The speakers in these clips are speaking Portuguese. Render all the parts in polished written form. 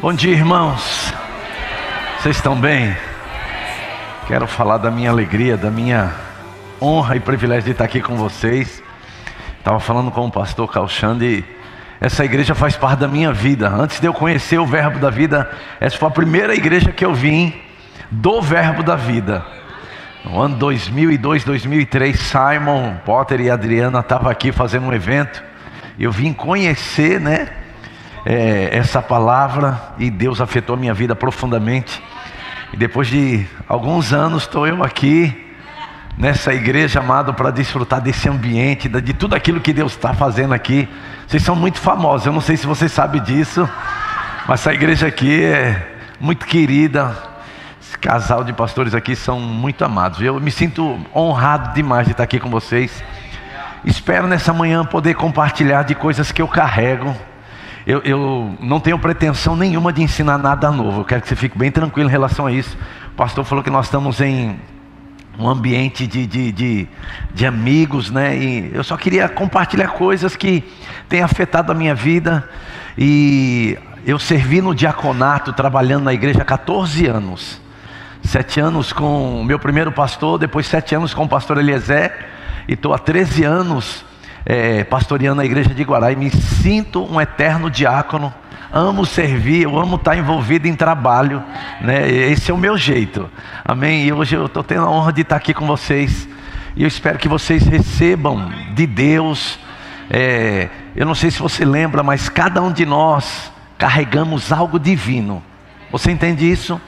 Bom dia, irmãos. Vocês estão bem? Quero falar da minha alegria, da minha honra e privilégio de estar aqui com vocês. Estava falando com o pastor Calxande. Essa igreja faz parte da minha vida. Antes de eu conhecer o Verbo da Vida, essa foi a primeira igreja que eu vim do Verbo da Vida. No ano 2002, 2003, Simon, Potter e Adriana estavam aqui fazendo um evento. Eu vim conhecer, essa palavra, e Deus afetou a minha vida profundamente. E depois de alguns anos estou eu aqui nessa igreja, amado, para desfrutar desse ambiente, de tudo aquilo que Deus está fazendo aqui. Vocês são muito famosos, eu não sei se vocês sabem disso, mas essa igreja aqui é muito querida. Esse casal de pastores aqui são muito amados. Eu me sinto honrado demais de estar aqui com vocês. Espero nessa manhã poder compartilhar de coisas que eu carrego. Eu não tenho pretensão nenhuma de ensinar nada novo. Eu quero que você fique bem tranquilo em relação a isso. O pastor falou que nós estamos em um ambiente de amigos, E eu só queria compartilhar coisas que têm afetado a minha vida. E eu servi no diaconato, trabalhando na igreja há 14 anos. 7 anos com o meu primeiro pastor, depois 7 anos com o pastor Eliezer. E estou há 13 anos pastoreando a igreja de Guará, me sinto um eterno diácono. Amo servir, eu amo estar envolvido em trabalho, Esse é o meu jeito, amém? E hoje eu estou tendo a honra de estar aqui com vocês, e eu espero que vocês recebam de Deus. Eu não sei se você lembra, mas cada um de nós carregamos algo divino. Você entende isso?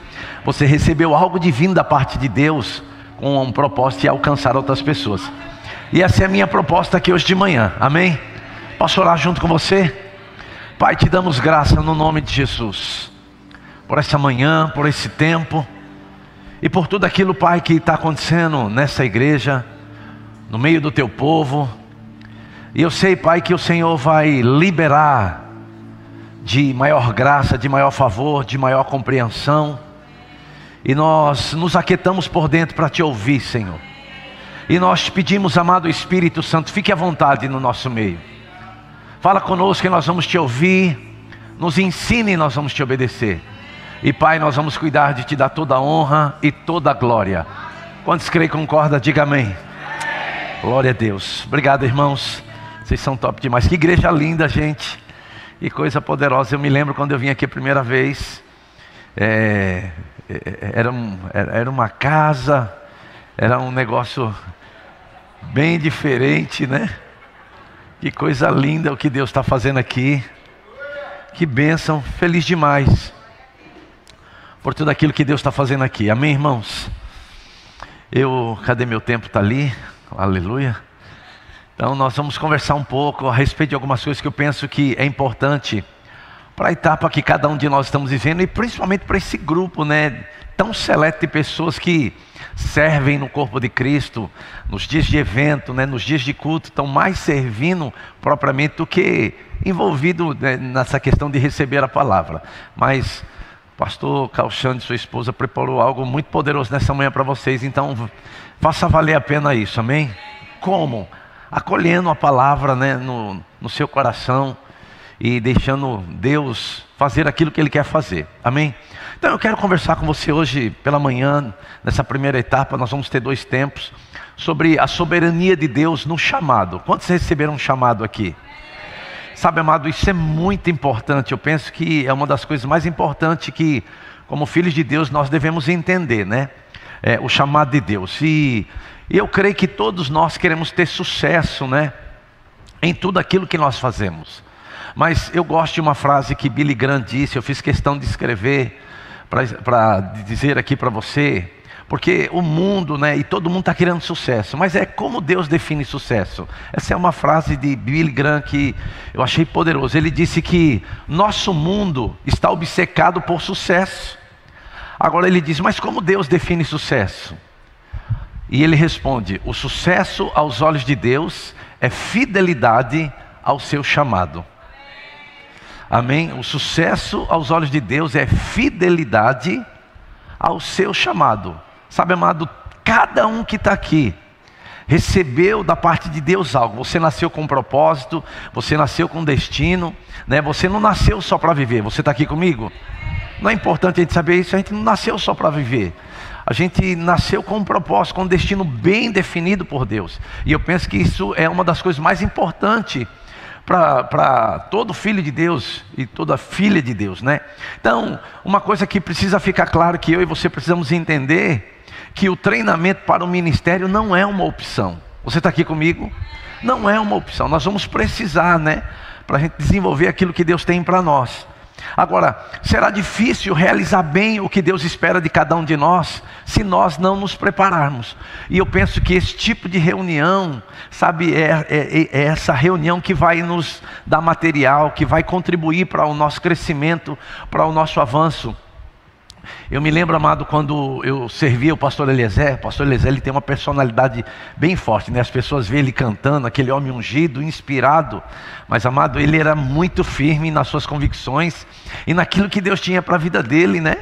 Você recebeu algo divino da parte de Deus, com um propósito de alcançar outras pessoas. E essa é a minha proposta aqui hoje de manhã, amém? Posso orar junto com você? Pai, te damos graça no nome de Jesus, por essa manhã, por esse tempo, e por tudo aquilo, Pai, que está acontecendo nessa igreja, no meio do teu povo. E eu sei, Pai, que o Senhor vai liberar de maior graça, de maior favor, de maior compreensão. E nós nos aquietamos por dentro para te ouvir, Senhor. E nós te pedimos, amado Espírito Santo, fique à vontade no nosso meio. Fala conosco que nós vamos te ouvir. Nos ensine e nós vamos te obedecer. E Pai, nós vamos cuidar de te dar toda a honra e toda a glória. Quantos creem e concordam, diga amém. Glória a Deus. Obrigado, irmãos. Vocês são top demais. Que igreja linda, gente. E coisa poderosa. Eu me lembro quando eu vim aqui a primeira vez. Era uma casa. Era um negócio bem diferente, Que coisa linda o que Deus está fazendo aqui. Que bênção, feliz demais por tudo aquilo que Deus está fazendo aqui, amém, irmãos? Cadê meu tempo? Está ali, aleluia. Então nós vamos conversar um pouco a respeito de algumas coisas que eu penso que é importante para a etapa que cada um de nós estamos vivendo, e principalmente para esse grupo, tão seleto de pessoas que servem no corpo de Cristo, nos dias de evento, nos dias de culto, estão mais servindo propriamente do que envolvido nessa questão de receber a palavra. Mas o pastor Calxande e sua esposa preparou algo muito poderoso nessa manhã para vocês, então faça valer a pena isso, amém? Como? Acolhendo a palavra no seu coração e deixando Deus fazer aquilo que Ele quer fazer, amém? Então eu quero conversar com você hoje pela manhã, nessa primeira etapa. Nós vamos ter 2 tempos, sobre a soberania de Deus no chamado. Quantos receberam um chamado aqui? Sabe, amado, isso é muito importante. Eu penso que é uma das coisas mais importantes que, como filhos de Deus, nós devemos entender, o chamado de Deus. E eu creio que todos nós queremos ter sucesso, em tudo aquilo que nós fazemos. Mas eu gosto de uma frase que Billy Graham disse, eu fiz questão de escrever para dizer aqui para você, porque o mundo, e todo mundo está querendo sucesso, mas é como Deus define sucesso. Essa é uma frase de Billy Graham que eu achei poderoso. Ele disse que nosso mundo está obcecado por sucesso. Agora ele diz, mas como Deus define sucesso? E ele responde, o sucesso aos olhos de Deus é fidelidade ao seu chamado. Amém? O sucesso aos olhos de Deus é fidelidade ao seu chamado. Sabe, amado, cada um que está aqui recebeu da parte de Deus algo. Você nasceu com um propósito, você nasceu com um destino, né? Você não nasceu só para viver. Você está aqui comigo? Não é importante a gente saber isso, a gente não nasceu só para viver. A gente nasceu com um propósito, com um destino bem definido por Deus. E eu penso que isso é uma das coisas mais importantes para todo filho de Deus e toda filha de Deus, né? Então, uma coisa que precisa ficar claro, que eu e você precisamos entender, que o treinamento para o ministério não é uma opção. Você está aqui comigo? Não é uma opção. Nós vamos precisar, né? Para a gente desenvolver aquilo que Deus tem para nós. Agora, será difícil realizar bem o que Deus espera de cada um de nós, se nós não nos prepararmos. E eu penso que esse tipo de reunião, sabe, é essa reunião que vai nos dar material, que vai contribuir para o nosso crescimento, para o nosso avanço. Eu me lembro, amado, quando eu servia o pastor Eliezer. O pastor Eliezer, ele tem uma personalidade bem forte, né? As pessoas veem ele cantando, aquele homem ungido, inspirado. Mas, amado, ele era muito firme nas suas convicções e naquilo que Deus tinha para a vida dele, né?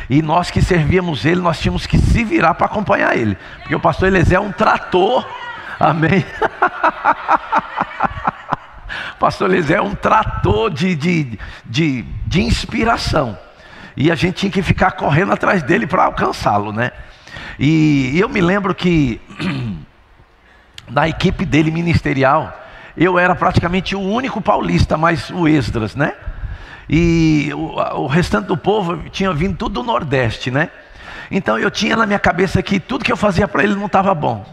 E nós que servíamos ele, nós tínhamos que se virar para acompanhar ele. Porque o pastor Eliezer é um trator, amém? O pastor Eliezer é um trator de inspiração. E a gente tinha que ficar correndo atrás dele para alcançá-lo, né? E eu me lembro que na equipe dele ministerial, eu era praticamente o único paulista, mais o Esdras, né? E o restante do povo tinha vindo tudo do Nordeste, né? Então eu tinha na minha cabeça que tudo que eu fazia para ele não estava bom,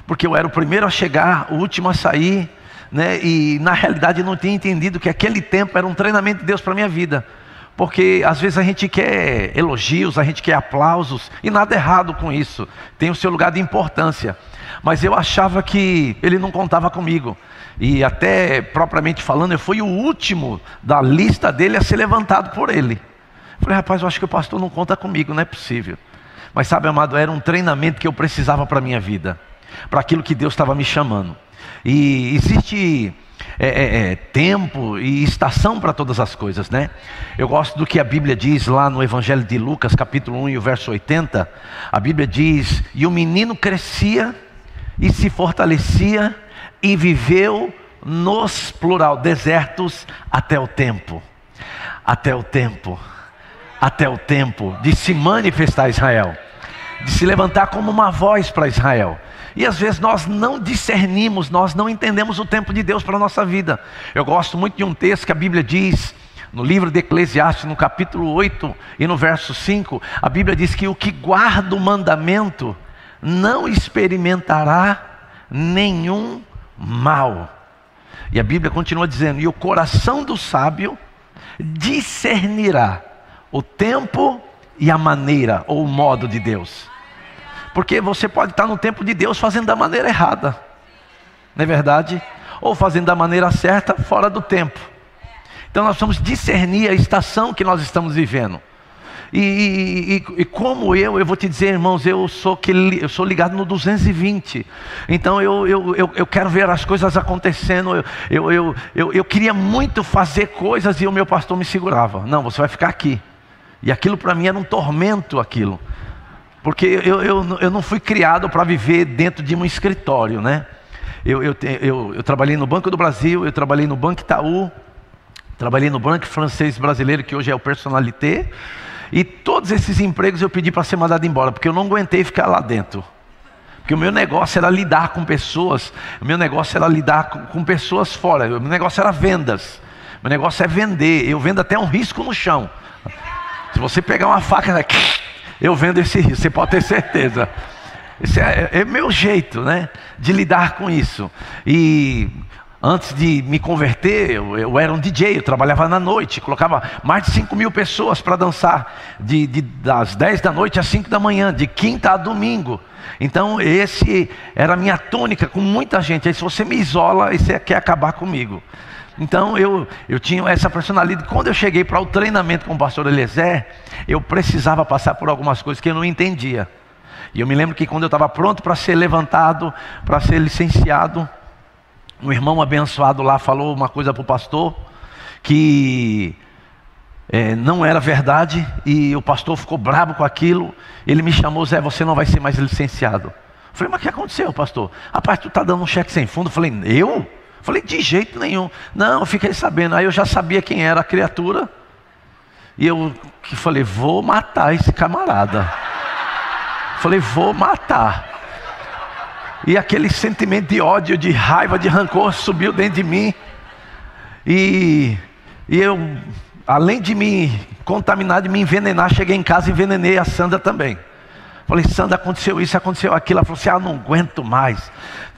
porque eu era o primeiro a chegar, o último a sair, né? E na realidade eu não tinha entendido que aquele tempo era um treinamento de Deus para a minha vida. Porque às vezes a gente quer elogios, a gente quer aplausos, e nada errado com isso, tem o seu lugar de importância. Mas eu achava que ele não contava comigo. E até propriamente falando, eu fui o último da lista dele a ser levantado por ele. Falei, rapaz, eu acho que o pastor não conta comigo, não é possível. Mas sabe, amado, era um treinamento que eu precisava para a minha vida, para aquilo que Deus estava me chamando. E existe tempo e estação para todas as coisas, né? Eu gosto do que a Bíblia diz lá no Evangelho de Lucas, capítulo 1 e o verso 80. A Bíblia diz, e o menino crescia e se fortalecia e viveu nos, plural, desertos até o tempo. Até o tempo. Até o tempo de se manifestar a Israel, de se levantar como uma voz para Israel. E às vezes nós não discernimos, nós não entendemos o tempo de Deus para a nossa vida. Eu gosto muito de um texto que a Bíblia diz, no livro de Eclesiastes, no capítulo 8 e no verso 5, a Bíblia diz que o que guarda o mandamento não experimentará nenhum mal. E a Bíblia continua dizendo, e o coração do sábio discernirá o tempo e a maneira ou o modo de Deus. Porque você pode estar no tempo de Deus fazendo da maneira errada, não é verdade? Ou fazendo da maneira certa, fora do tempo. Então nós vamos discernir a estação que nós estamos vivendo. E como eu vou te dizer, irmãos, eu sou ligado no 220. Então eu quero ver as coisas acontecendo. Eu queria muito fazer coisas e o meu pastor me segurava. Não, você vai ficar aqui. E aquilo para mim era um tormento, aquilo. Porque eu não fui criado para viver dentro de um escritório, né? Eu trabalhei no Banco do Brasil, eu trabalhei no Banco Itaú, trabalhei no Banco Francês Brasileiro, que hoje é o Personnalité. E todos esses empregos eu pedi para ser mandado embora, porque eu não aguentei ficar lá dentro. Porque o meu negócio era lidar com pessoas, o meu negócio era lidar com pessoas fora, o meu negócio era vendas. O meu negócio é vender, eu vendo até um risco no chão. Se você pegar uma faca, eu vendo esse risco, você pode ter certeza. Esse é meu jeito, né, de lidar com isso. E antes de me converter, eu era um DJ, eu trabalhava na noite, colocava mais de 5 mil pessoas para dançar, das 10 da noite às 5 da manhã, de quinta a domingo. Então esse era a minha tônica com muita gente. Aí se você me isola, aí você quer acabar comigo. Então eu tinha essa personalidade. Quando eu cheguei para o treinamento com o pastor Eliezer, eu precisava passar por algumas coisas que eu não entendia. E eu me lembro que quando eu estava pronto para ser levantado, para ser licenciado, um irmão abençoado lá falou uma coisa para o pastor que não era verdade, e o pastor ficou bravo com aquilo. Ele me chamou: Zé, você não vai ser mais licenciado. Eu falei: mas o que aconteceu, pastor? Rapaz, tu está dando um cheque sem fundo. Eu falei: eu? Falei: de jeito nenhum. Não, eu fiquei sabendo. Aí eu já sabia quem era a criatura, e eu falei: vou matar esse camarada. Falei: vou matar. E aquele sentimento de ódio, de raiva, de rancor subiu dentro de mim. E eu, além de me contaminar, de me envenenar, cheguei em casa e envenenei a Sandra também. Falei: Sandra, aconteceu isso, aconteceu aquilo. Ela falou assim: não aguento mais.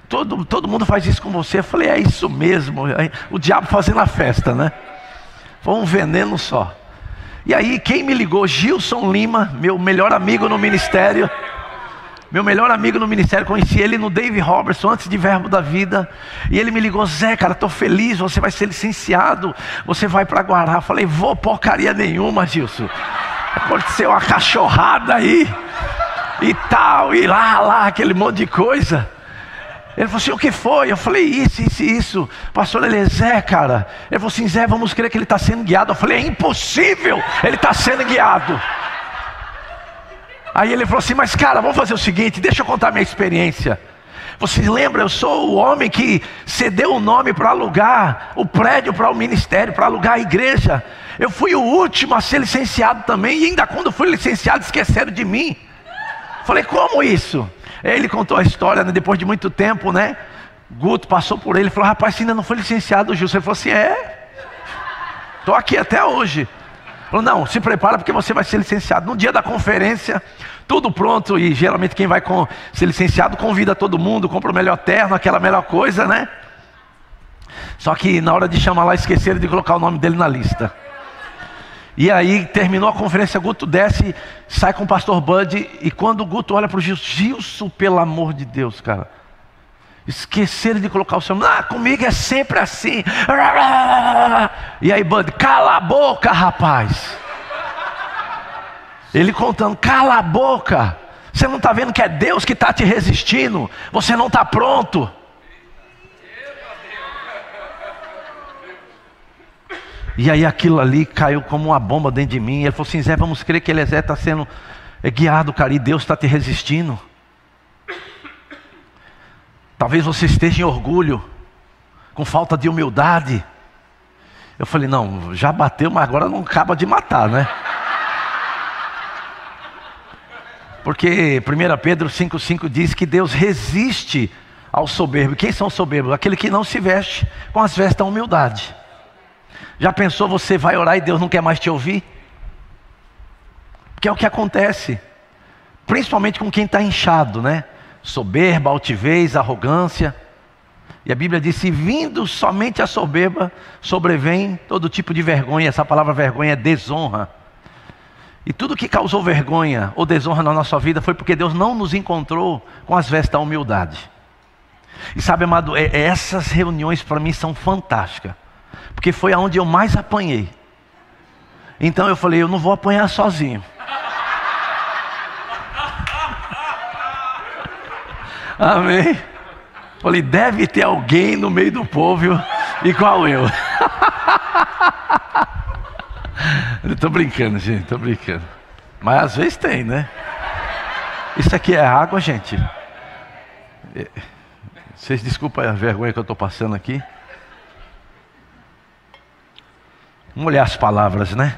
Todo mundo faz isso com você. Eu falei: é isso mesmo. O diabo fazendo a festa, né? Foi um veneno só. E aí quem me ligou? Gilson Lima, meu melhor amigo no ministério. Meu melhor amigo no ministério, conheci ele no Dave Robertson, antes de Verbo da Vida. E ele me ligou: Zé, cara, estou feliz, você vai ser licenciado, você vai para Guará. Eu falei: vou porcaria nenhuma, Gilson. Aconteceu uma cachorrada aí, e tal, e lá, aquele monte de coisa. Ele falou assim: o que foi? Eu falei: isso. Pastor Eliezer, cara. Ele falou assim: Zé, vamos crer que ele está sendo guiado. Eu falei: é impossível, ele está sendo guiado. Aí ele falou assim: mas cara, vamos fazer o seguinte, deixa eu contar minha experiência. Você lembra, eu sou o homem que cedeu o nome para alugar o prédio para o ministério, para alugar a igreja. Eu fui o último a ser licenciado também, e ainda quando fui licenciado esqueceram de mim. Falei: como isso? Ele contou a história, né, depois de muito tempo, né? Guto passou por ele e falou: rapaz, você ainda não foi licenciado, Gilson? Ele falou assim: estou aqui até hoje. Falou: não, se prepara porque você vai ser licenciado. No dia da conferência, tudo pronto, e geralmente quem vai ser licenciado convida todo mundo, compra o melhor terno, aquela melhor coisa, né? Só que na hora de chamar lá, esqueceram de colocar o nome dele na lista. E aí terminou a conferência, Guto desce, sai com o pastor Bud, e quando o Guto olha para o Gilson, pelo amor de Deus, cara, esqueceram de colocar o seu nome. Comigo é sempre assim. E aí Bud: cala a boca, rapaz. Ele contando: cala a boca, você não está vendo que é Deus que está te resistindo? Você não está pronto. E aí aquilo ali caiu como uma bomba dentro de mim. Ele falou assim: Zé, vamos crer que Eliezer está sendo guiado, cara, e Deus está te resistindo. Talvez você esteja em orgulho, com falta de humildade. Eu falei: não, já bateu, mas agora não acaba de matar, né? Porque 1 Pedro 5,5 diz que Deus resiste ao soberbo. Quem são os soberbos? Aquele que não se veste com as vestes da humildade. Já pensou, você vai orar e Deus não quer mais te ouvir? Porque é o que acontece, principalmente com quem está inchado, né? Soberba, altivez, arrogância. E a Bíblia diz: se vindo somente a soberba, sobrevém todo tipo de vergonha. Essa palavra vergonha é desonra. E tudo que causou vergonha ou desonra na nossa vida foi porque Deus não nos encontrou com as vestes da humildade. E sabe, amado, essas reuniões para mim são fantásticas, porque foi aonde eu mais apanhei. Então eu falei: eu não vou apanhar sozinho. Amém. Falei: deve ter alguém no meio do povo igual eu. Estou brincando, gente, estou brincando. Mas às vezes tem, né? Isso aqui é água, gente. Vocês desculpem a vergonha que eu estou passando aqui. Vamos olhar as palavras, né?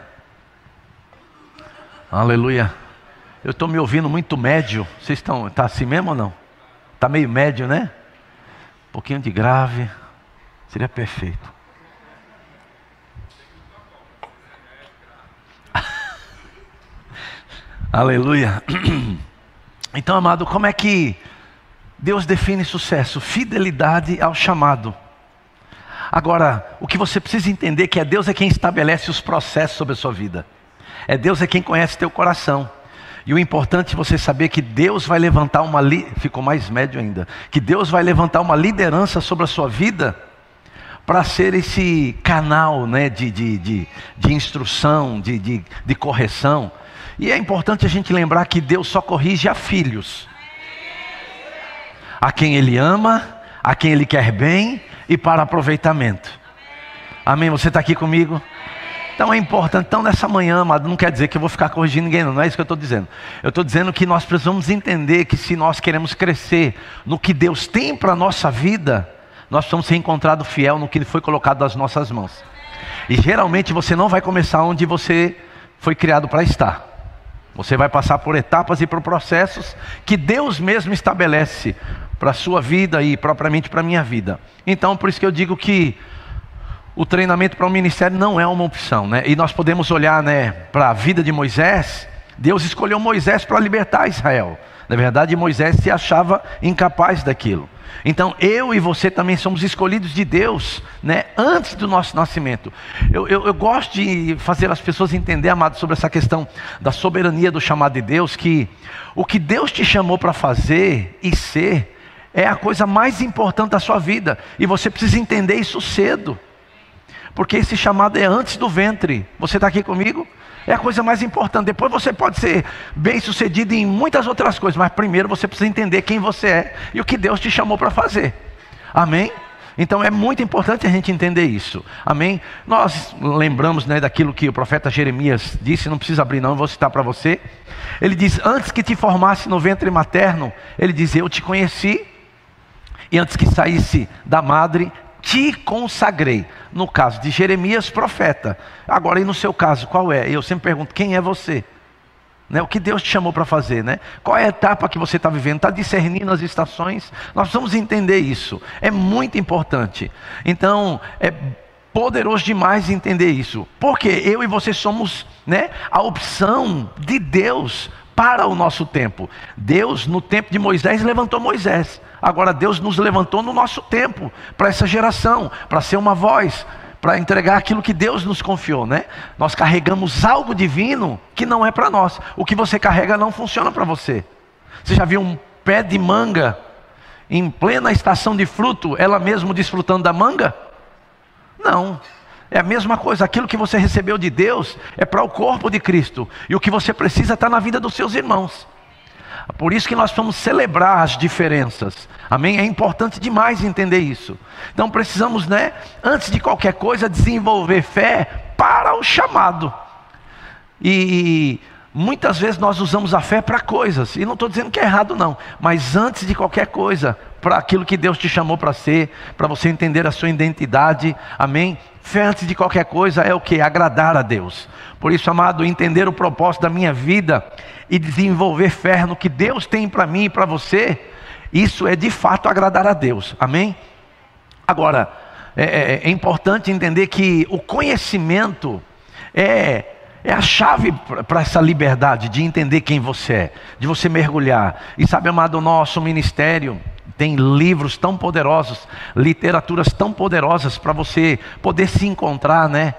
Aleluia. Eu estou me ouvindo muito médio. Vocês estão, tá assim mesmo ou não? Está meio médio, né? Um pouquinho de grave. Seria perfeito. Aleluia. Então, amado, como é que Deus define sucesso? Fidelidade ao chamado. Agora, o que você precisa entender é que Deus é quem estabelece os processos sobre a sua vida. Deus é quem conhece teu coração. E o importante é você saber que Deus vai levantar ficou mais médio ainda, que Deus vai levantar uma liderança sobre a sua vida, para ser esse canal, né, de instrução, de correção. E é importante a gente lembrar que Deus só corrige a filhos, a quem Ele ama, a quem Ele quer bem e para aproveitamento. Amém? Você está aqui comigo? Então é importante. Então nessa manhã, amado, não quer dizer que eu vou ficar corrigindo ninguém, não é isso que eu estou dizendo. Eu estou dizendo que nós precisamos entender que se nós queremos crescer no que Deus tem para a nossa vida, nós precisamos ser encontrados fiel no que foi colocado nas nossas mãos. E geralmente você não vai começar onde você foi criado para estar. Você vai passar por etapas e por processos que Deus mesmo estabelece para a sua vida e propriamente para a minha vida. Então por isso que eu digo que o treinamento para o ministério não é uma opção, né? E nós podemos olhar, né, para a vida de Moisés. Deus escolheu Moisés para libertar Israel. Na verdade, Moisés se achava incapaz daquilo. Então eu e você também somos escolhidos de Deus, né, antes do nosso nascimento. Eu gosto de fazer as pessoas entender, amado, sobre essa questão da soberania do chamado de Deus, que o que Deus te chamou para fazer e ser é a coisa mais importante da sua vida. E você precisa entender isso cedo, porque esse chamado é antes do ventre. Você está aqui comigo? É a coisa mais importante. Depois você pode ser bem sucedido em muitas outras coisas, mas primeiro você precisa entender quem você é e o que Deus te chamou para fazer. Amém? Então é muito importante a gente entender isso. Amém? Nós lembramos, né, daquilo que o profeta Jeremias disse. Não precisa abrir não, eu vou citar para você. Ele diz: antes que te formasse no ventre materno, ele diz: eu te conheci, e antes que saísse da madre, te consagrei. No caso de Jeremias, profeta. Agora, e no seu caso, qual é? Eu sempre pergunto: quem é você? Né? O que Deus te chamou para fazer, né? Qual é a etapa que você está vivendo? Está discernindo as estações? Nós precisamos entender isso. É muito importante. Então, é poderoso demais entender isso. Porque eu e você somos, né, a opção de Deus para o nosso tempo. Deus, no tempo de Moisés, levantou Moisés. Agora Deus nos levantou no nosso tempo, para essa geração, para ser uma voz, para entregar aquilo que Deus nos confiou, né? Nós carregamos algo divino que não é para nós. O que você carrega não funciona para você. Você já viu um pé de manga em plena estação de fruto, ela mesmo desfrutando da manga? Não. É a mesma coisa. Aquilo que você recebeu de Deus é para o corpo de Cristo, e o que você precisa está na vida dos seus irmãos. Por isso que nós vamos celebrar as diferenças. Amém? É importante demais entender isso. Então precisamos, né, antes de qualquer coisa, desenvolver fé para o chamado. E muitas vezes nós usamos a fé para coisas, e não estou dizendo que é errado não, mas antes de qualquer coisa, para aquilo que Deus te chamou para ser, para você entender a sua identidade. Amém? Fé antes de qualquer coisa é o que? Agradar a Deus. Por isso, amado, entender o propósito da minha vida e desenvolver fé no que Deus tem para mim e para você, isso é de fato agradar a Deus. Amém? Agora, é importante entender que o conhecimento é a chave para essa liberdade de entender quem você é, de você mergulhar. E sabe, amado, o nosso ministério tem livros tão poderosos, literaturas tão poderosas para você poder se encontrar, né?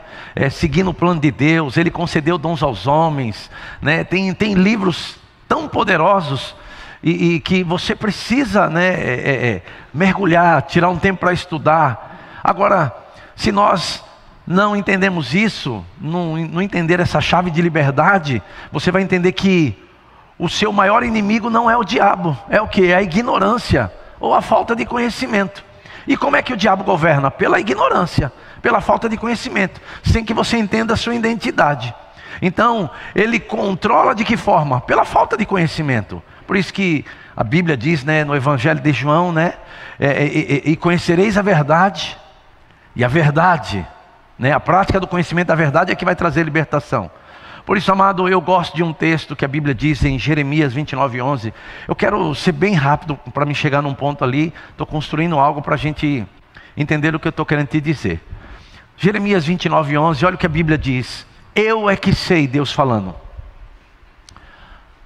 Seguindo o plano de Deus. Ele concedeu dons aos homens, né? Tem livros tão poderosos e que você precisa, né, mergulhar, tirar um tempo para estudar. Agora, se nós não entendemos isso, não entender essa chave de liberdade, você vai entender que o seu maior inimigo não é o diabo. É o que? É a ignorância ou a falta de conhecimento. E como é que o diabo governa? Pela ignorância, pela falta de conhecimento, sem que você entenda a sua identidade. Então, ele controla de que forma? Pela falta de conhecimento. Por isso que a Bíblia diz, né, no Evangelho de João, né, e conhecereis a verdade, e a verdade, né, a prática do conhecimento da verdade é que vai trazer libertação. Por isso, amado, eu gosto de um texto que a Bíblia diz em Jeremias 29:11. Eu quero ser bem rápido para me chegar num ponto ali. Estou construindo algo para a gente entender o que eu estou querendo te dizer. Jeremias 29:11, olha o que a Bíblia diz. Eu é que sei, Deus falando,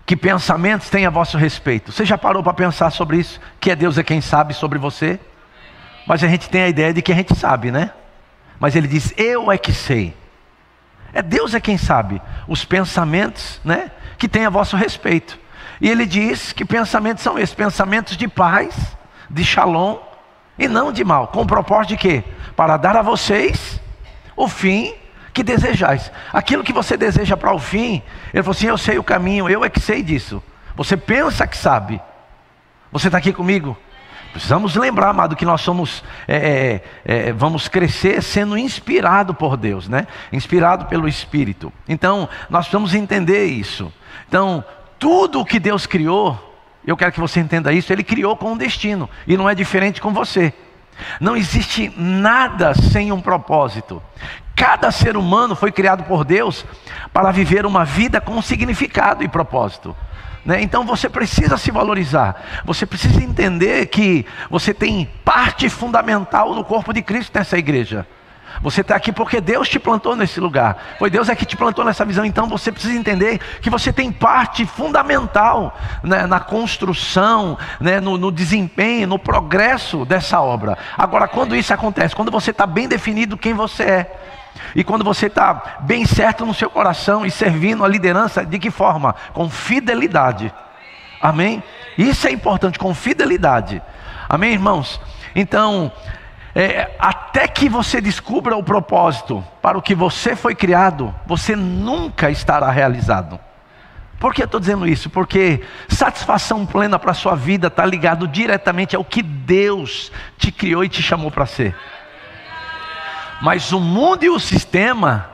que pensamentos tem a vosso respeito. Você já parou para pensar sobre isso? Que Deus é quem sabe sobre você? Mas a gente tem a ideia de que a gente sabe, né? Mas ele diz, eu é que sei. Deus é quem sabe os pensamentos, né, que tem a vosso respeito. E ele diz que pensamentos são esses, pensamentos de paz, de shalom, e não de mal. Com o propósito de quê? Para dar a vocês o fim que desejais. Aquilo que você deseja para o fim, ele falou assim: eu sei o caminho, eu é que sei disso. Você pensa que sabe. Você está aqui comigo? Precisamos lembrar, amado, que nós somos, vamos crescer sendo inspirado por Deus, né? Inspirado pelo Espírito. Então, nós precisamos entender isso. Então, tudo o que Deus criou, eu quero que você entenda isso, Ele criou com um destino. E não é diferente com você. Não existe nada sem um propósito. Cada ser humano foi criado por Deus para viver uma vida com significado e propósito. Então você precisa se valorizar. Você precisa entender que você tem parte fundamental no corpo de Cristo nessa igreja. Você está aqui porque Deus te plantou nesse lugar. Foi Deus que te plantou nessa visão. Então você precisa entender que você tem parte fundamental, né, na construção, né, no desempenho, no progresso dessa obra. Agora, quando isso acontece? Quando você está bem definido quem você é. E quando você está bem certo no seu coração e servindo a liderança, de que forma? Com fidelidade. Amém? Isso é importante, com fidelidade. Amém, irmãos? Então, até que você descubra o propósito para o que você foi criado, você nunca estará realizado. Por que eu estou dizendo isso? Porque satisfação plena para a sua vida está ligado diretamente ao que Deus te criou e te chamou para ser. Mas o mundo e o sistema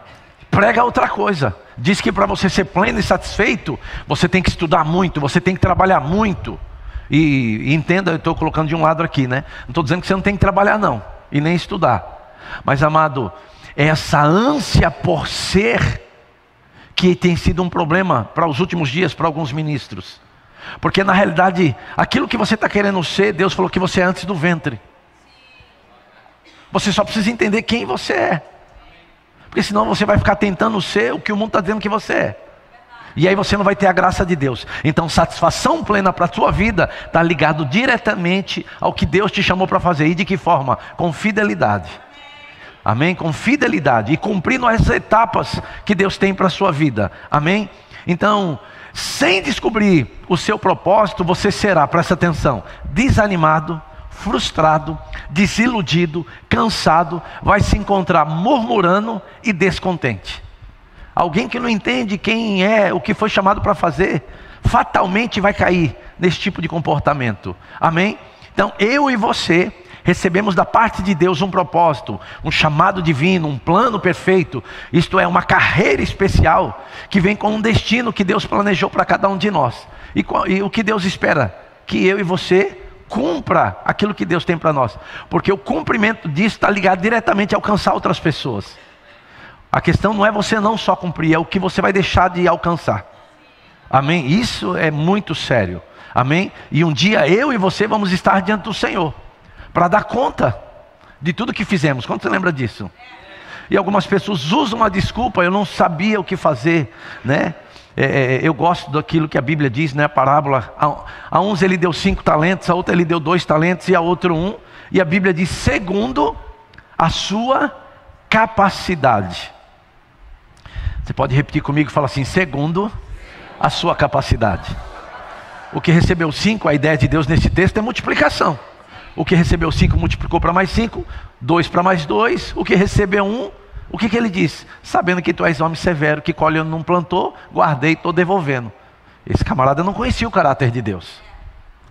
prega outra coisa. Diz que para você ser pleno e satisfeito, você tem que estudar muito, você tem que trabalhar muito. E entenda, eu estou colocando de um lado aqui, né? Não estou dizendo que você não tem que trabalhar não, e nem estudar. Mas, amado, essa ânsia por ser, que tem sido um problema para os últimos dias, para alguns ministros. Porque na realidade, aquilo que você está querendo ser, Deus falou que você é antes do ventre. Você só precisa entender quem você é. Porque senão você vai ficar tentando ser o que o mundo está dizendo que você é. E aí você não vai ter a graça de Deus. Então satisfação plena para a sua vida está ligado diretamente ao que Deus te chamou para fazer. E de que forma? Com fidelidade. Amém? Com fidelidade. E cumprindo as etapas que Deus tem para a sua vida. Amém? Então, sem descobrir o seu propósito, você será, presta atenção, desanimado, frustrado, desiludido, cansado, vai se encontrar murmurando e descontente. Alguém que não entende quem é, o que foi chamado para fazer, fatalmente vai cair nesse tipo de comportamento. Amém? Então eu e você recebemos da parte de Deus um propósito, um chamado divino, um plano perfeito. Isto é, uma carreira especial que vem com um destino que Deus planejou para cada um de nós. E o que Deus espera? Que eu e você cumpra aquilo que Deus tem para nós, porque o cumprimento disso está ligado diretamente a alcançar outras pessoas. A questão não é você não só cumprir, é o que você vai deixar de alcançar. Amém? Isso é muito sério. Amém? E um dia eu e você vamos estar diante do Senhor para dar conta de tudo que fizemos. Quando você lembra disso? E algumas pessoas usam a desculpa: eu não sabia o que fazer, né? Eu gosto daquilo que a Bíblia diz, né? A parábola, a uns ele deu 5 talentos, a outra ele deu 2 talentos e a outro 1. E a Bíblia diz: segundo a sua capacidade. Você pode repetir comigo e falar assim: segundo a sua capacidade. O que recebeu 5, a ideia de Deus nesse texto é multiplicação. O que recebeu 5 multiplicou para mais 5, 2 para mais 2. O que recebeu 1, o que ele diz? Sabendo que tu és homem severo, que colhe onde não plantou, guardei e estou devolvendo. Esse camarada não conhecia o caráter de Deus.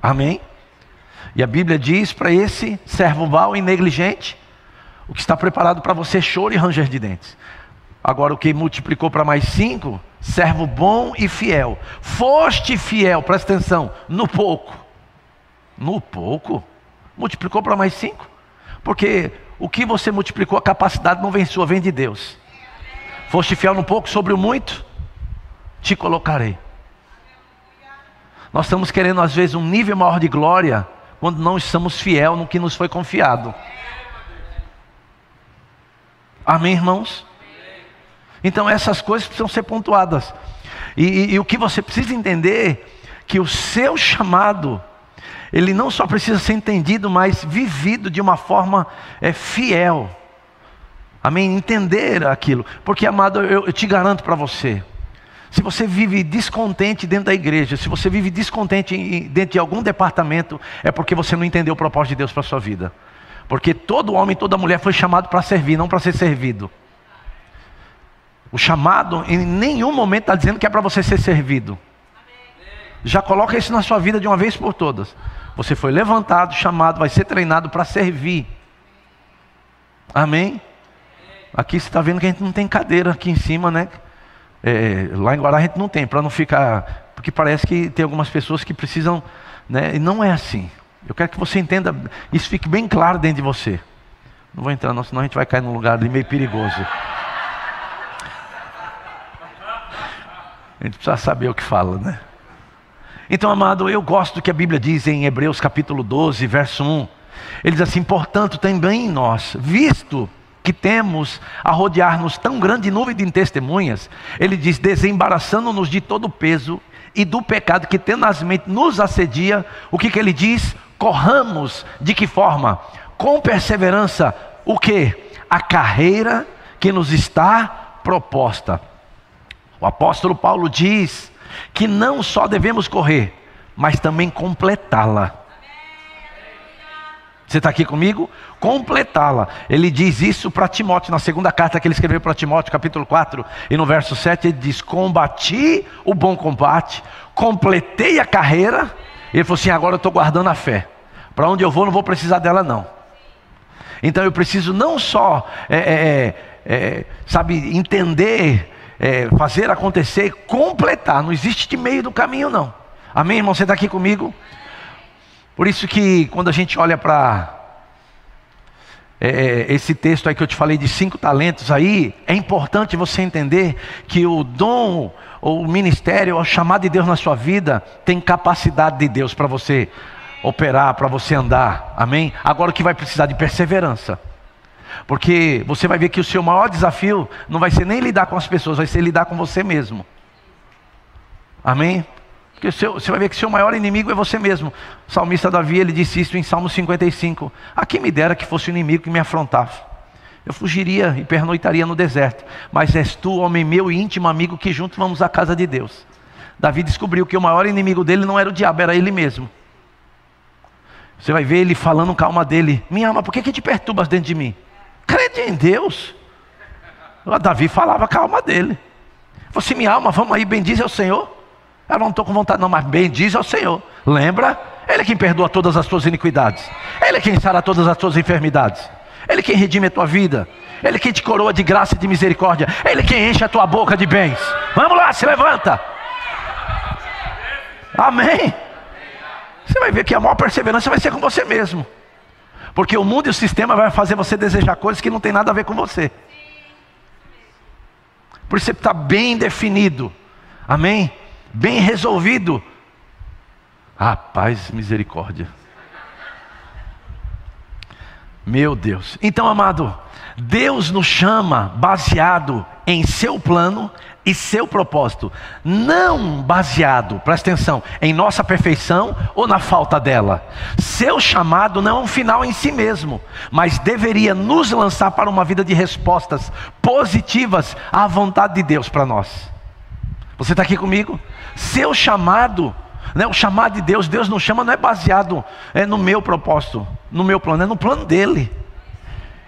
Amém? E a Bíblia diz para esse servo mau e negligente: o que está preparado para você, choro e ranger de dentes. Agora o que multiplicou para mais 5, servo bom e fiel. Foste fiel, presta atenção, no pouco. No pouco? Multiplicou para mais 5? Porque o que você multiplicou, a capacidade não vem sua, vem de Deus. Foste fiel no pouco, sobre o muito te colocarei. Nós estamos querendo às vezes um nível maior de glória, quando não estamos fiel no que nos foi confiado. Amém, irmãos? Então essas coisas precisam ser pontuadas. E o que você precisa entender, que o seu chamado, ele não só precisa ser entendido, mas vivido de uma forma fiel. Amém? Entender aquilo. Porque, amado, eu te garanto para você, se você vive descontente dentro da igreja, se você vive descontente dentro de algum departamento, é porque você não entendeu o propósito de Deus para a sua vida. Porque todo homem, toda mulher foi chamado para servir, não para ser servido. O chamado em nenhum momento está dizendo que é para você ser servido. Já coloca isso na sua vida de uma vez por todas. Você foi levantado, chamado, vai ser treinado para servir. Amém? Aqui você está vendo que a gente não tem cadeira aqui em cima, né? Lá em Guará a gente não tem, para não ficar... Porque parece que tem algumas pessoas que precisam, né? E não é assim. Eu quero que você entenda, isso fique bem claro dentro de você. Não vou entrar não, senão a gente vai cair num lugar ali meio perigoso. A gente precisa saber o que fala, né? Então, amado, eu gosto do que a Bíblia diz em Hebreus capítulo 12, verso 1. Ele diz assim: portanto, também nós, visto que temos a rodear-nos tão grande nuvem de testemunhas, ele diz, desembaraçando-nos de todo o peso e do pecado que tenazmente nos assedia, o que ele diz? Corramos, de que forma? Com perseverança, o que? A carreira que nos está proposta. O apóstolo Paulo diz que não só devemos correr, mas também completá-la. Você está aqui comigo? Completá-la. Ele diz isso para Timóteo, na segunda carta que ele escreveu para Timóteo, capítulo 4, e no verso 7 ele diz: combati o bom combate, completei a carreira. Ele falou assim: agora eu estou guardando a fé. Para onde eu vou, não vou precisar dela não. Então eu preciso não só sabe, entender, fazer acontecer, completar. Não existe de meio do caminho não. Amém, irmão? Você está aqui comigo? Por isso que quando a gente olha para esse texto aí que eu te falei de 5 talentos aí, é importante você entender que o dom, ou o ministério, ou o chamado de Deus na sua vida, tem capacidade de Deus para você operar, para você andar, amém? Agora o que vai precisar de perseverança, porque você vai ver que o seu maior desafio não vai ser nem lidar com as pessoas, vai ser lidar com você mesmo, amém? Porque você vai ver que o seu maior inimigo é você mesmo. O salmista Davi, ele disse isso em Salmo 55: a quem me dera que fosse o inimigo que me afrontava, eu fugiria e pernoitaria no deserto, mas és tu, homem meu e íntimo amigo, que juntos vamos à casa de Deus. Davi descobriu que o maior inimigo dele não era o diabo, era ele mesmo. Você vai ver ele falando com a alma dele: minha alma, por que te perturbas dentro de mim? Crede em Deus. Davi falava com a alma dele. Falou assim: minha alma, vamos aí, bendize ao Senhor. Eu não estou com vontade não, mas bendize ao Senhor. Lembra? Ele é quem perdoa todas as tuas iniquidades. Ele é quem sara todas as tuas enfermidades. Ele é quem redime a tua vida. Ele é quem te coroa de graça e de misericórdia. Ele é quem enche a tua boca de bens. Vamos lá, se levanta. Amém. Você vai ver que a maior perseverança vai ser com você mesmo. Porque o mundo e o sistema vai fazer você desejar coisas que não tem nada a ver com você. Por isso você está bem definido. Amém? Bem resolvido. Ah, paz, misericórdia. Meu Deus. Então, amado, Deus nos chama baseado em seu plano e seu propósito, não baseado, presta atenção, em nossa perfeição ou na falta dela. Seu chamado não é um final em si mesmo, mas deveria nos lançar para uma vida de respostas positivas à vontade de Deus para nós. Você está aqui comigo? Seu chamado, né, o chamado de Deus, Deus nos chama, não é baseado no meu propósito, no meu plano, é no plano dele.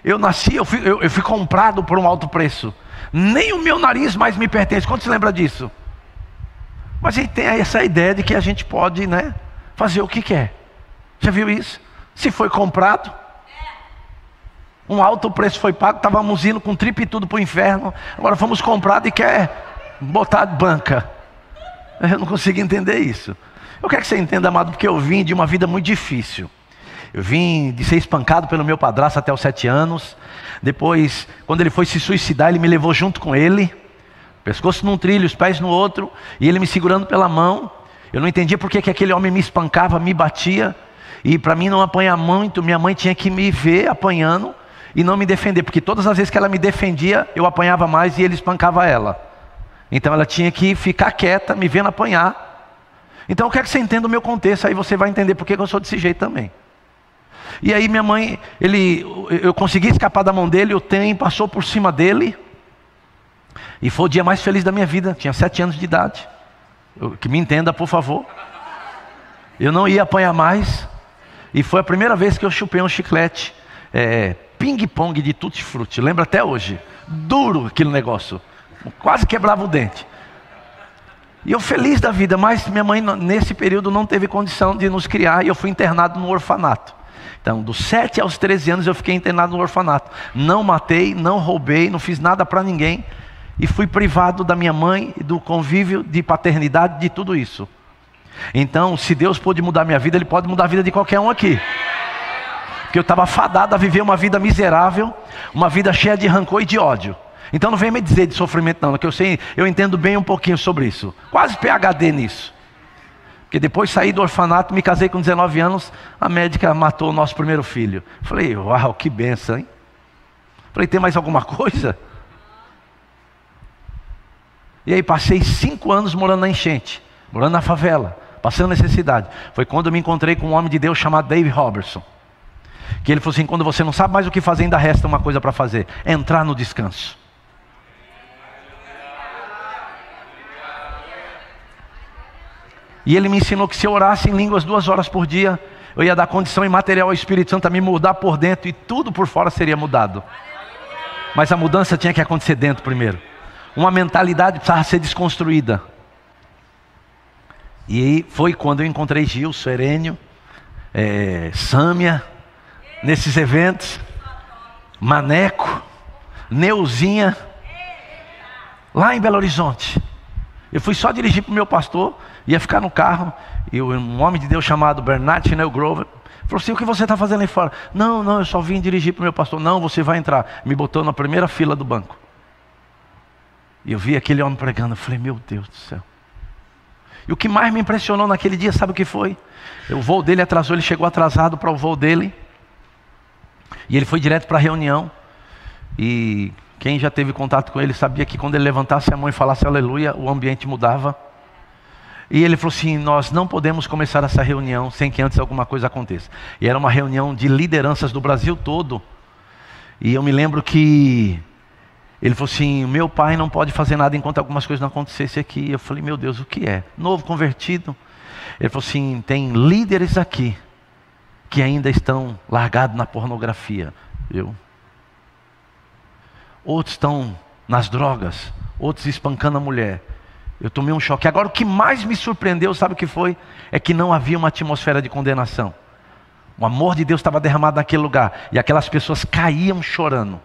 Eu nasci, eu fui comprado por um alto preço. Nem o meu nariz mais me pertence. Quando se lembra disso? Mas a gente tem essa ideia de que a gente pode, né, fazer o que quer. Já viu isso? Se foi comprado, um alto preço foi pago, estávamos indo com tripa e tudo para o inferno, agora fomos comprados e quer botar banca. Eu não consigo entender isso. Eu quero que você entenda, amado, porque eu vim de uma vida muito difícil. Eu vim de ser espancado pelo meu padrasto até os 7 anos. Depois, quando ele foi se suicidar, ele me levou junto com ele, pescoço num trilho, os pés no outro, e ele me segurando pela mão. Eu não entendia porque que aquele homem me espancava, me batia, e para mim não apanhar muito, minha mãe tinha que me ver apanhando e não me defender, porque todas as vezes que ela me defendia, eu apanhava mais e ele espancava ela. Então ela tinha que ficar quieta, me vendo apanhar. Então eu quero que você entenda o meu contexto, aí você vai entender porque eu sou desse jeito também. E aí minha mãe, eu consegui escapar da mão dele, o trem passou por cima dele, e foi o dia mais feliz da minha vida. Tinha 7 anos de idade. Que me entenda, por favor. Eu não ia apanhar mais, e foi a primeira vez que eu chupei um chiclete. ping-pong de tutti-frutti, lembro até hoje. Duro aquele negócio, quase quebrava o dente. E eu feliz da vida, mas minha mãe nesse período não teve condição de nos criar e eu fui internado no orfanato. Então, dos 7 aos 13 anos eu fiquei internado no orfanato. Não matei, não roubei, não fiz nada para ninguém. E fui privado da minha mãe, do convívio, de paternidade, de tudo isso. Então, se Deus pôde mudar minha vida, Ele pode mudar a vida de qualquer um aqui. Porque eu estava fadado a viver uma vida miserável, uma vida cheia de rancor e de ódio. Então não vem me dizer de sofrimento não, que eu entendo bem um pouquinho sobre isso. Quase PhD nisso. Porque depois saí do orfanato, me casei com 19 anos, a médica matou o nosso primeiro filho. Falei, uau, que benção, hein? Falei, tem mais alguma coisa? E aí passei 5 anos morando na enchente, morando na favela, passando necessidade. Foi quando eu me encontrei com um homem de Deus chamado Dave Robertson. Que ele falou assim, quando você não sabe mais o que fazer, ainda resta uma coisa para fazer: entrar no descanso. E ele me ensinou que se eu orasse em línguas 2 horas por dia, eu ia dar condição imaterial ao Espírito Santo a me mudar por dentro, e tudo por fora seria mudado. Mas a mudança tinha que acontecer dentro primeiro. Uma mentalidade precisava ser desconstruída. E aí foi quando eu encontrei Gilson, Herênio, Sâmia, nesses eventos, Maneco, Neuzinha, lá em Belo Horizonte. Eu fui só dirigir para o meu pastor, ia ficar no carro, e um homem de Deus chamado Bernard Chinel Grover falou assim, o que você está fazendo aí fora? Não, eu só vim dirigir para o meu pastor. Não, você vai entrar. Me botou na primeira fila do banco. E eu vi aquele homem pregando, eu falei, meu Deus do céu. E o que mais me impressionou naquele dia, sabe o que foi? O voo dele atrasou, ele chegou atrasado para o voo dele, e ele foi direto para a reunião. E quem já teve contato com ele sabia que quando ele levantasse a mão e falasse aleluia, o ambiente mudava. E ele falou assim, nós não podemos começar essa reunião sem que antes alguma coisa aconteça. E era uma reunião de lideranças do Brasil todo. E eu me lembro que ele falou assim, meu pai não pode fazer nada enquanto algumas coisas não acontecessem aqui. Eu falei, meu Deus, o que é? Novo convertido. Ele falou assim, tem líderes aqui que ainda estão largados na pornografia. Outros estão nas drogas, outros espancando a mulher. Eu tomei um choque. Agora o que mais me surpreendeu, sabe o que foi? É que não havia uma atmosfera de condenação. O amor de Deus estava derramado naquele lugar, e aquelas pessoas caíam chorando.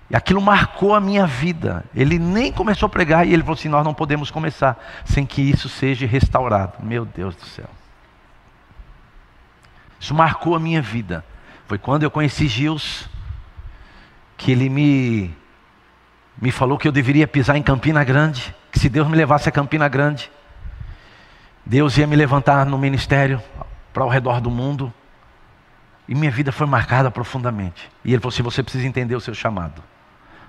E aquilo marcou a minha vida. Ele nem começou a pregar, e ele falou assim, nós não podemos começar sem que isso seja restaurado. Meu Deus do céu. Isso marcou a minha vida. Foi quando eu conheci Gilson, que ele me falou que eu deveria pisar em Campina Grande, que se Deus me levasse a Campina Grande, Deus ia me levantar no ministério para ao redor do mundo. E minha vida foi marcada profundamente. E ele falou assim, você precisa entender o seu chamado.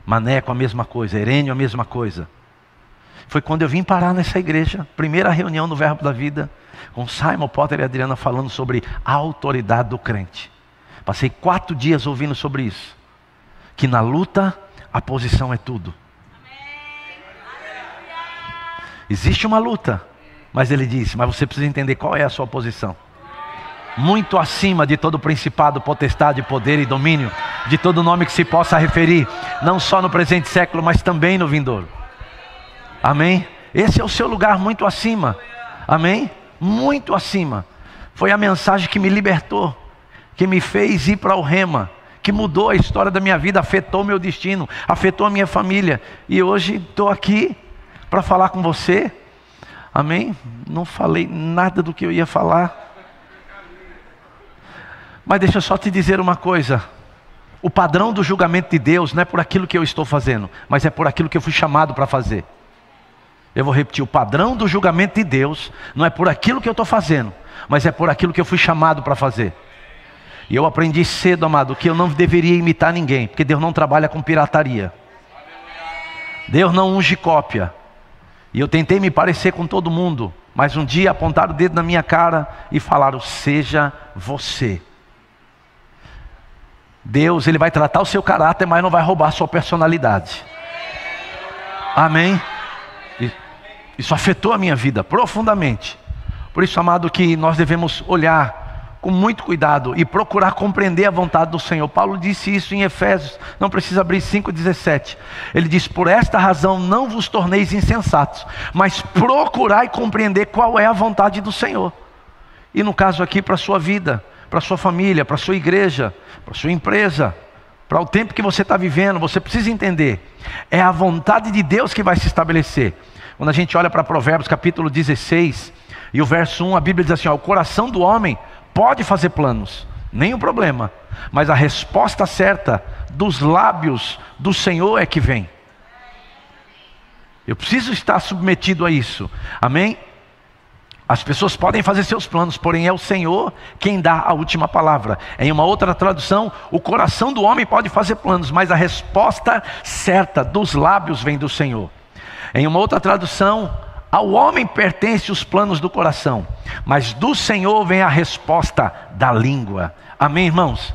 Maneco a mesma coisa, Herênio a mesma coisa. Foi quando eu vim parar nessa igreja, primeira reunião no Verbo da Vida, com Simon Potter e Adriana falando sobre a autoridade do crente. Passei 4 dias ouvindo sobre isso. Que na luta, a posição é tudo. Existe uma luta, mas ele disse, mas você precisa entender qual é a sua posição. Muito acima de todo principado, potestade, poder e domínio, de todo nome que se possa referir, não só no presente século, mas também no vindouro. Amém? Esse é o seu lugar, muito acima. Amém? Muito acima. Foi a mensagem que me libertou, que me fez ir para o Rema, que mudou a história da minha vida, afetou o meu destino, afetou a minha família. E hoje estou aqui para falar com você. Amém? Não falei nada do que eu ia falar. Mas deixa eu só te dizer uma coisa. O padrão do julgamento de Deus não é por aquilo que eu estou fazendo, mas é por aquilo que eu fui chamado para fazer. Eu vou repetir, o padrão do julgamento de Deus não é por aquilo que eu estou fazendo, mas é por aquilo que eu fui chamado para fazer. E eu aprendi cedo, amado, que eu não deveria imitar ninguém, porque Deus não trabalha com pirataria. Deus não unge cópia. E eu tentei me parecer com todo mundo, mas um dia apontaram o dedo na minha cara e falaram, seja você. Deus, Ele vai tratar o seu caráter, mas não vai roubar a sua personalidade. Amém? Isso afetou a minha vida profundamente. Por isso, amado, que nós devemos olhar com muito cuidado e procurar compreender a vontade do Senhor. Paulo disse isso em Efésios, não precisa abrir 5,17. Ele diz: por esta razão não vos torneis insensatos, mas procurai compreender qual é a vontade do Senhor. E no caso aqui, para a sua vida, para a sua família, para a sua igreja, para a sua empresa, para o tempo que você está vivendo, você precisa entender, é a vontade de Deus que vai se estabelecer. Quando a gente olha para Provérbios capítulo 16 e o verso 1, a Bíblia diz assim: ó, o coração do homem pode fazer planos, nenhum problema, mas a resposta certa dos lábios do Senhor é que vem. Eu preciso estar submetido a isso, amém? As pessoas podem fazer seus planos, porém é o Senhor quem dá a última palavra. Em uma outra tradução, o coração do homem pode fazer planos, mas a resposta certa dos lábios vem do Senhor. Em uma outra tradução, ao homem pertence os planos do coração, mas do Senhor vem a resposta da língua. Amém, irmãos?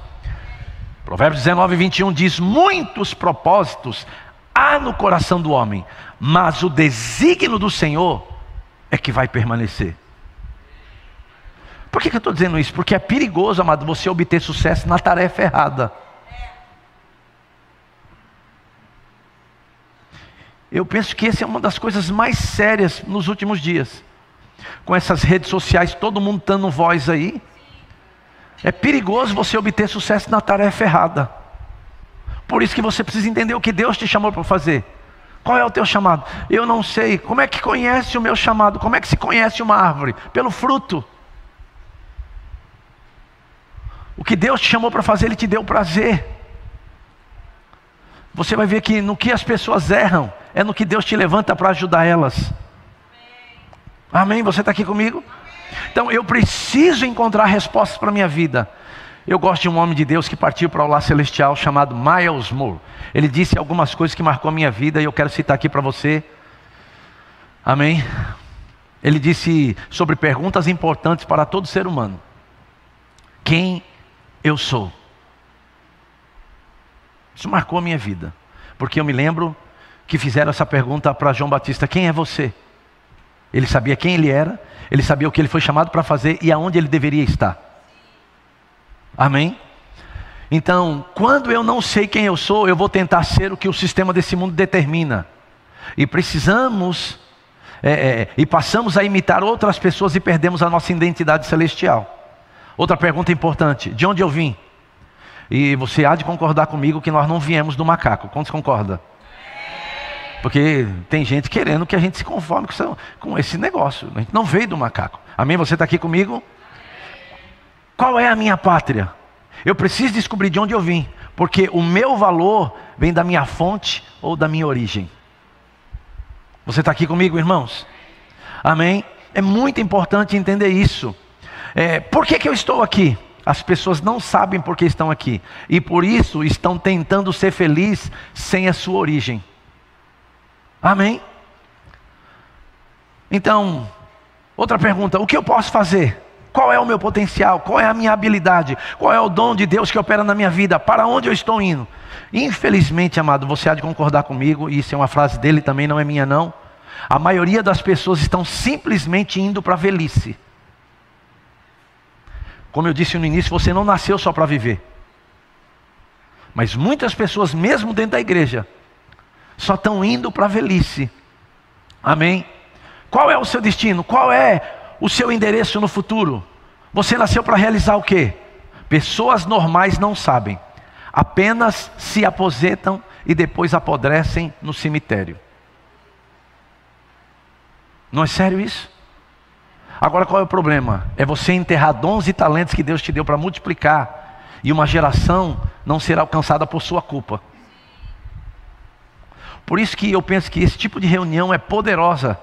Provérbios 19:21 diz: muitos propósitos há no coração do homem, mas o desígnio do Senhor é que vai permanecer. Por que eu estou dizendo isso? Porque é perigoso, amado, você obter sucesso na tarefa errada. Eu penso que essa é uma das coisas mais sérias nos últimos dias. Com essas redes sociais, todo mundo dando voz aí. É perigoso você obter sucesso na tarefa errada. Por isso que você precisa entender o que Deus te chamou para fazer. Qual é o teu chamado? Eu não sei. Como é que conhece o meu chamado? Como é que se conhece uma árvore? Pelo fruto. O que Deus te chamou para fazer, Ele te deu prazer. Você vai ver que no que as pessoas erram, é no que Deus te levanta para ajudar elas. Amém? Você está aqui comigo? Então eu preciso encontrar respostas para a minha vida. Eu gosto de um homem de Deus que partiu para o lar celestial chamado Miles Moore. Ele disse algumas coisas que marcou a minha vida e eu quero citar aqui para você. Amém? Ele disse sobre perguntas importantes para todo ser humano: quem eu sou? Isso marcou a minha vida, porque eu me lembro que fizeram essa pergunta para João Batista: quem é você? Ele sabia quem ele era, ele sabia o que ele foi chamado para fazer e aonde ele deveria estar. Amém? Então, quando eu não sei quem eu sou, eu vou tentar ser o que o sistema desse mundo determina. E precisamos, e passamos a imitar outras pessoas e perdemos a nossa identidade celestial. Outra pergunta importante: de onde eu vim? E você há de concordar comigo que nós não viemos do macaco. Quantos concordam? Porque tem gente querendo que a gente se conforme com esse negócio. A gente não veio do macaco. Amém? Você está aqui comigo? Qual é a minha pátria? Eu preciso descobrir de onde eu vim, porque o meu valor vem da minha fonte ou da minha origem. Você está aqui comigo, irmãos? Amém? É muito importante entender isso. Por que eu estou aqui? As pessoas não sabem por que estão aqui, e por isso estão tentando ser felizes sem a sua origem. Amém? Então, outra pergunta: o que eu posso fazer? Qual é o meu potencial? Qual é a minha habilidade? Qual é o dom de Deus que opera na minha vida? Para onde eu estou indo? Infelizmente, amado, você há de concordar comigo, e isso é uma frase dele também, não é minha não. A maioria das pessoas estão simplesmente indo para a velhice. Como eu disse no início, você não nasceu só para viver. Mas muitas pessoas, mesmo dentro da igreja, só estão indo para a velhice. Amém? Qual é o seu destino? Qual é o seu endereço no futuro? Você nasceu para realizar o quê? Pessoas normais não sabem. Apenas se aposentam e depois apodrecem no cemitério. Não é sério isso? Agora qual é o problema? É você enterrar dons e talentos que Deus te deu para multiplicar, e uma geração não será alcançada por sua culpa. Por isso que eu penso que esse tipo de reunião é poderosa,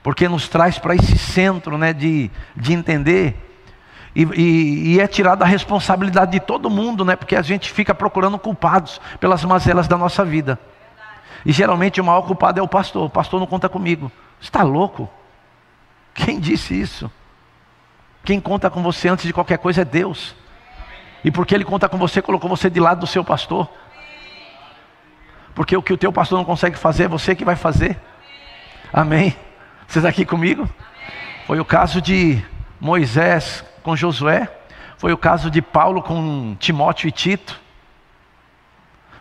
porque nos traz para esse centro, né, de entender, e é tirada a responsabilidade de todo mundo, né, porque a gente fica procurando culpados pelas mazelas da nossa vida. E geralmente o maior culpado é o pastor não conta comigo. Você está louco? Quem disse isso? Quem conta com você antes de qualquer coisa é Deus. E porque Ele conta com você, colocou você de lado do seu pastor. Porque o que o teu pastor não consegue fazer, é você que vai fazer. Amém? Você está aqui comigo? Foi o caso de Moisés com Josué. Foi o caso de Paulo com Timóteo e Tito.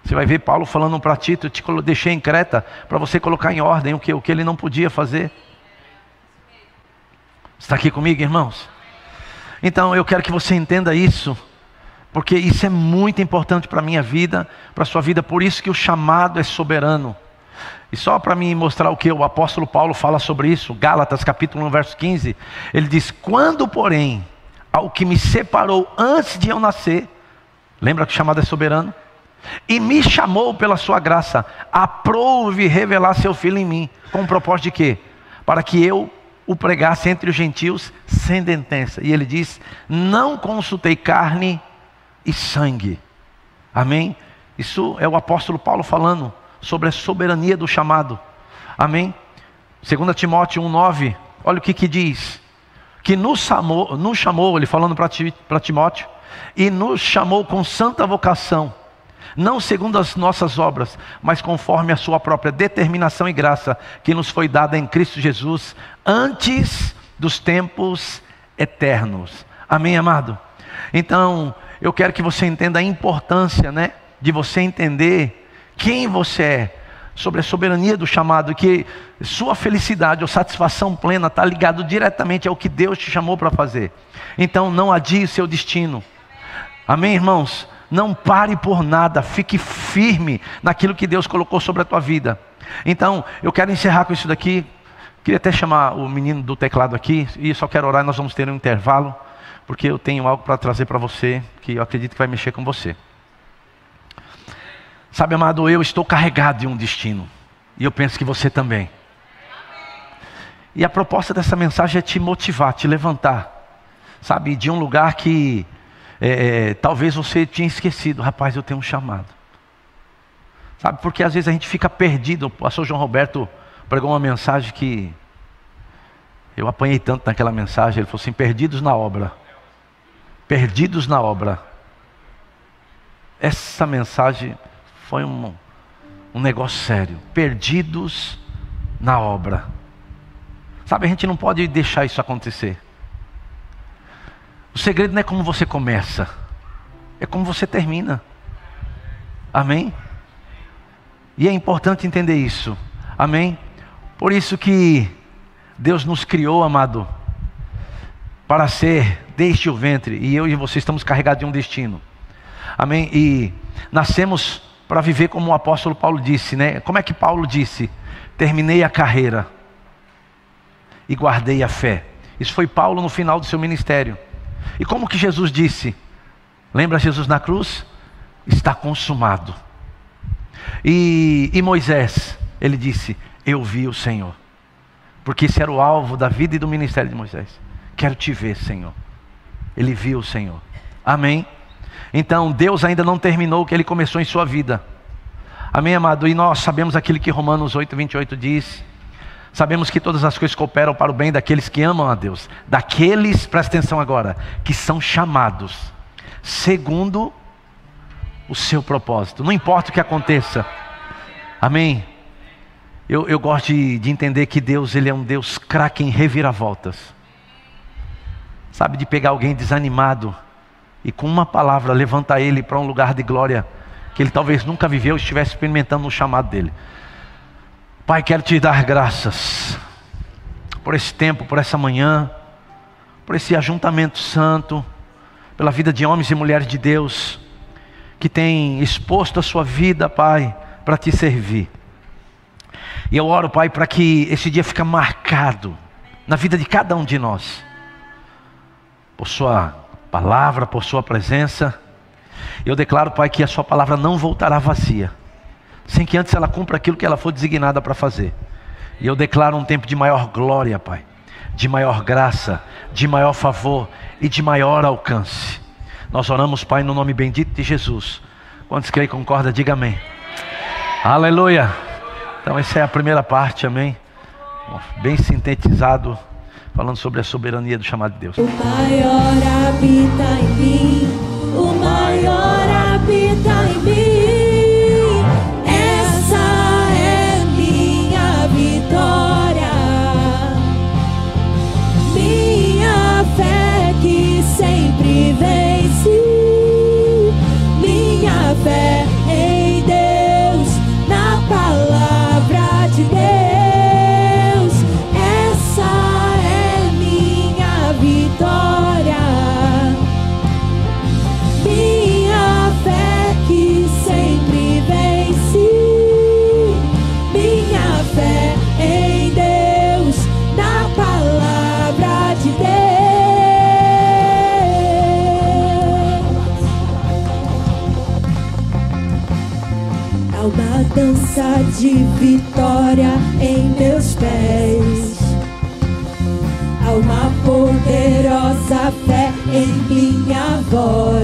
Você vai ver Paulo falando para Tito: eu te deixei em Creta para você colocar em ordem o que ele não podia fazer. Está aqui comigo, irmãos? Então eu quero que você entenda isso, porque isso é muito importante para a minha vida, para a sua vida. Por isso que o chamado é soberano. E só para me mostrar o que o apóstolo Paulo fala sobre isso, Gálatas capítulo 1, verso 15, ele diz: quando porém ao que me separou antes de eu nascer, lembra que o chamado é soberano? E me chamou pela sua graça, aprouve revelar seu filho em mim, com o propósito de quê? Para que eu o pregasse entre os gentios sem sentença. E ele diz: não consultei carne e sangue. Amém? Isso é o apóstolo Paulo falando sobre a soberania do chamado. Amém? 2 Timóteo 1,9, olha o que diz: que nos chamou, ele falando para Timóteo, e nos chamou com santa vocação, não segundo as nossas obras, mas conforme a sua própria determinação e graça, que nos foi dada em Cristo Jesus, antes dos tempos eternos. Amém, amado? Então, eu quero que você entenda a importância, de você entender quem você é, sobre a soberania do chamado, que sua felicidade ou satisfação plena está ligado diretamente ao que Deus te chamou para fazer. Então, não adie o seu destino. Amém, irmãos? Não pare por nada, fique firme naquilo que Deus colocou sobre a tua vida. Então, eu quero encerrar com isso daqui. Queria até chamar o menino do teclado aqui, e só quero orar, nós vamos ter um intervalo, porque eu tenho algo para trazer para você, que eu acredito que vai mexer com você. Sabe, amado, eu estou carregado de um destino, e eu penso que você também. E a proposta dessa mensagem é te motivar, te levantar, sabe, de um lugar que talvez você tinha esquecido. Rapaz, eu tenho um chamado. Sabe, porque às vezes a gente fica perdido. O pastor João Roberto pregou uma mensagem que eu apanhei tanto naquela mensagem. Ele falou assim: perdidos na obra. Perdidos na obra. Essa mensagem foi um negócio sério. Perdidos na obra. Sabe, a gente não pode deixar isso acontecer. O segredo não é como você começa, é como você termina. Amém? E é importante entender isso. Amém? Por isso que Deus nos criou, amado, para ser desde o ventre. E eu e você estamos carregados de um destino. Amém? E nascemos para viver como o apóstolo Paulo disse, Como é que Paulo disse? Terminei a carreira e guardei a fé. Isso foi Paulo no final do seu ministério. E como que Jesus disse? Lembra Jesus na cruz? Está consumado. E Moisés, ele disse: eu vi o Senhor. Porque esse era o alvo da vida e do ministério de Moisés. Quero te ver, Senhor. Ele viu o Senhor. Amém? Então Deus ainda não terminou o que Ele começou em sua vida. Amém, amado? E nós sabemos aquilo que Romanos 8:28 diz. Sabemos que todas as coisas cooperam para o bem daqueles que amam a Deus. Daqueles, presta atenção agora, que são chamados segundo o seu propósito. Não importa o que aconteça. Amém? Eu gosto de entender que Deus, Ele é um Deus craque em reviravoltas. Sabe, de pegar alguém desanimado e com uma palavra levantar ele para um lugar de glória que ele talvez nunca viveu, estivesse experimentando no chamado dele. Pai, quero te dar graças por esse tempo, por essa manhã, por esse ajuntamento santo, pela vida de homens e mulheres de Deus que têm exposto a sua vida, Pai, para te servir. E eu oro, Pai, para que esse dia fique marcado na vida de cada um de nós, por sua palavra, por sua presença. Eu declaro, Pai, que a sua palavra não voltará vazia, sem que antes ela cumpra aquilo que ela foi designada para fazer. E eu declaro um tempo de maior glória, Pai, de maior graça, de maior favor e de maior alcance. Nós oramos, Pai, no nome bendito de Jesus. Quantos creem e concordam, diga amém. Aleluia. Então essa é a primeira parte, amém. Bem sintetizado, falando sobre a soberania do chamado de Deus. O maior habita em mim, o maior habita em mim. Minha fé que sempre vem. de vitória em meus pés. Há uma poderosa fé em minha voz.